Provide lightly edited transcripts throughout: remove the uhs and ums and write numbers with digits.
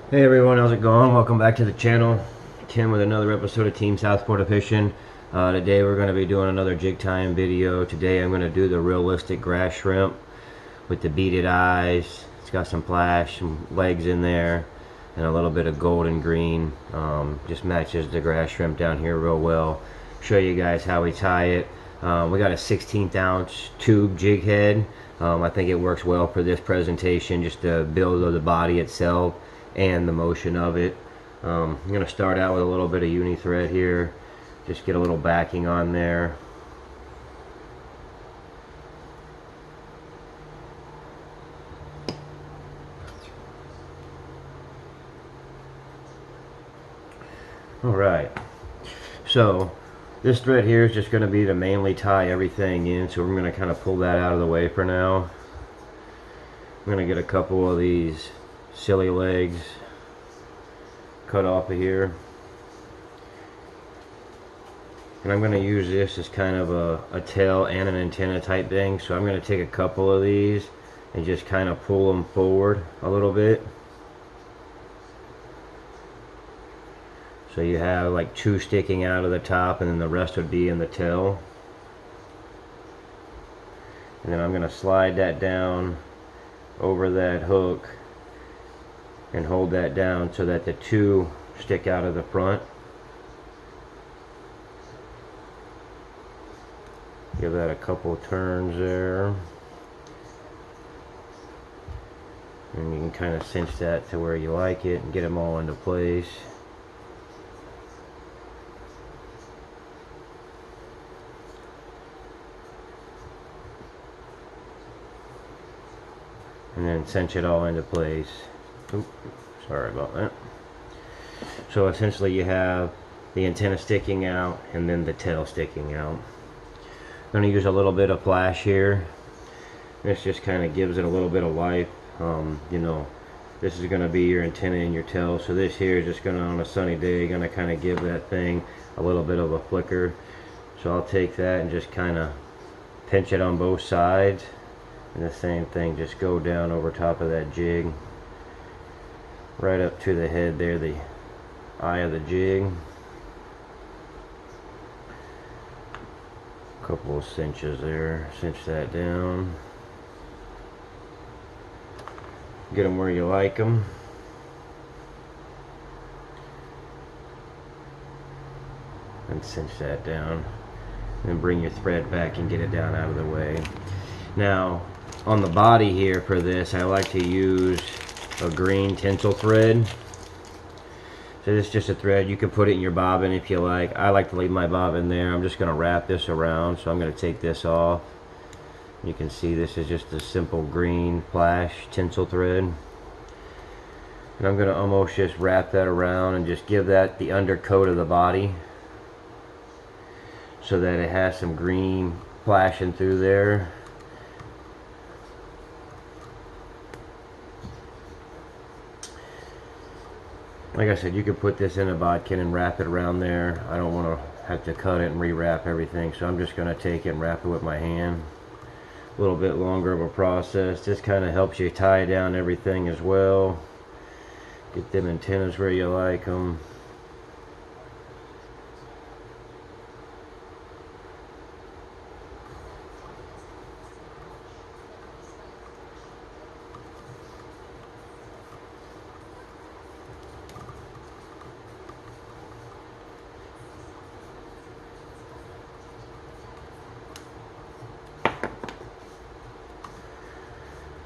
Hey everyone, how's it going? Welcome back to the channel. Tim with another episode of Team Southport Fishing. Today we're going to be doing another jig time video. Today I'm going to do the realistic grass shrimp with the beaded eyes. It's got some flash, some legs in there, and a little bit of golden green. Just matches the grass shrimp down here real well. Show you guys how we tie it. We got a 16th ounce tube jig head. I think it works well for this presentation, just the build of the body itself and the motion of it. I'm going to start out with a little bit of uni thread here, just get a little backing on there. Alright, so this thread here is just going to be to mainly tie everything in, so we're going to kind of pull that out of the way for now. I'm going to get a couple of these silly legs cut off of here, and I'm going to use this as kind of a tail and an antenna type thing. So I'm going to take a couple of these and just kind of pull them forward a little bit, so you have like two sticking out of the top and then the rest would be in the tail. And then I'm going to slide that down over that hook and hold that down so that the two stick out of the front. Give that a couple turns there, and you can kind of cinch that to where you like it and get them all into place. And then cinch it all into place. Oops, sorry about that. So essentially you have the antenna sticking out and then the tail sticking out. I'm going to use a little bit of flash here. This just kind of gives it a little bit of life. You know, this is going to be your antenna and your tail, so this here is just going to, on a sunny day, going to kind of give that thing a little bit of a flicker. So I'll take that and just kind of pinch it on both sides, and the same thing, just go down over top of that jig right up to the head there, the eye of the jig. Couple of cinches there, cinch that down, get them where you like them, and cinch that down, and bring your thread back and get it down out of the way. Now on the body here for this, I like to use a green tinsel thread. So this is just a thread. You can put it in your bobbin if you like. I like to leave my bobbin there. I'm just going to wrap this around, so I'm going to take this off. You can see this is just a simple green flash tinsel thread, and I'm going to almost just wrap that around and just give that the undercoat of the body so that it has some green flashing through there. Like I said, you could put this in a bodkin and wrap it around there. I don't want to have to cut it and rewrap everything, so I'm just going to take it and wrap it with my hand. A little bit longer of a process. This kind of helps you tie down everything as well. Get them antennas where you like them.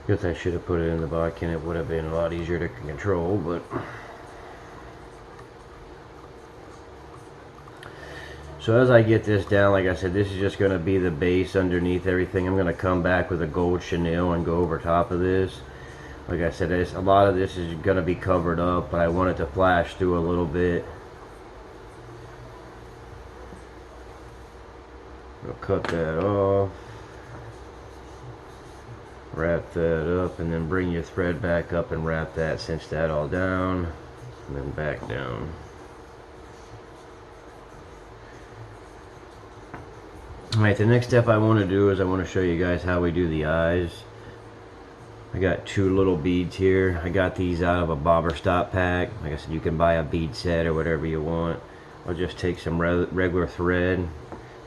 Guess I should have put it in the bodkin. It would have been a lot easier to control, but so as I get this down, like I said, this is just going to be the base underneath everything. I'm going to come back with a gold chenille and go over top of this. Like I said, a lot of this is going to be covered up, but I want it to flash through a little bit. I'll cut that off, wrap that up, and then bring your thread back up and wrap that, cinch that all down, and then back down. Alright, the next step I want to do is I want to show you guys how we do the eyes. I got 2 little beads here. I got these out of a bobber stop pack. Like I said, you can buy a bead set or whatever you want. I'll just take some regular thread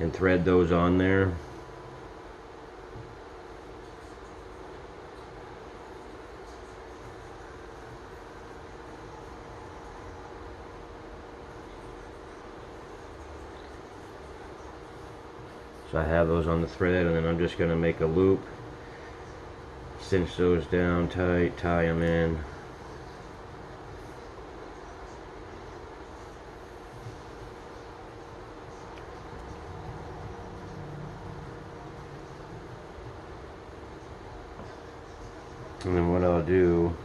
and thread those on there. So I have those on the thread, and then I'm just going to make a loop, cinch those down tight, tie them in. And then what I'll do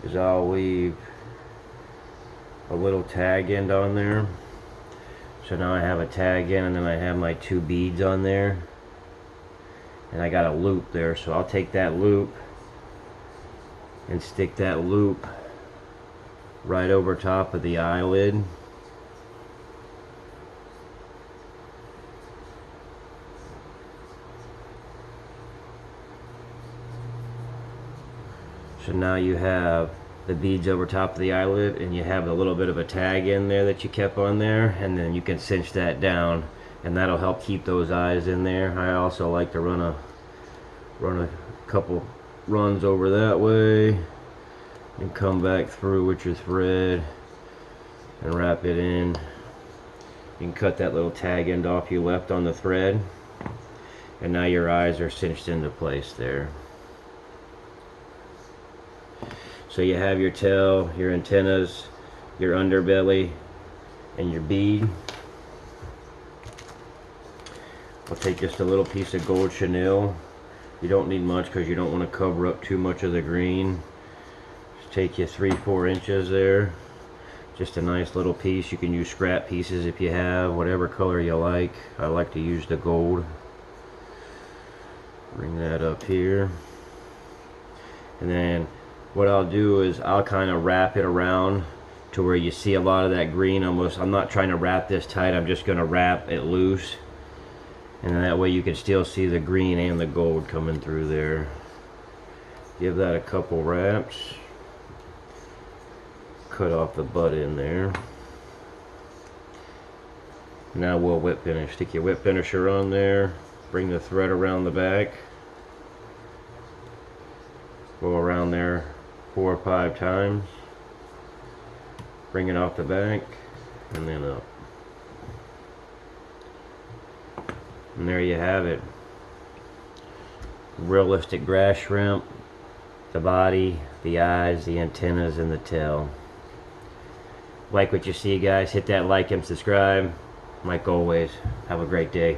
is I'll leave a little tag end on there. So now I have a tag in, and then I have my 2 beads on there. And I got a loop there, so I'll take that loop and stick that loop right over top of the eyelid. So now you have the beads over top of the eyelid, and you have a little bit of a tag in there that you kept on there, and then you can cinch that down, and that'll help keep those eyes in there. I also like to run a couple runs over that way and come back through with your thread and wrap it in. You can cut that little tag end off you left on the thread, and now your eyes are cinched into place there. So you have your tail, your antennas, your underbelly, and your bead. I'll take just a little piece of gold chenille. You don't need much because you don't want to cover up too much of the green. Just take you 3-4 inches there. Just a nice little piece. You can use scrap pieces if you have, whatever color you like. I like to use the gold. Bring that up here. And then what I'll do is I'll kind of wrap it around to where you see a lot of that green almost. I'm not trying to wrap this tight, I'm just going to wrap it loose. And that way you can still see the green and the gold coming through there. Give that a couple wraps. Cut off the butt in there. Now we'll whip finish. Stick your whip finisher on there. Bring the thread around the back. Go around there 4 or 5 times. Bring it off the back and then up. And there you have it. Realistic grass shrimp. The body, the eyes, the antennas, and the tail. Like what you see, guys. Hit that like and subscribe. Like always, have a great day.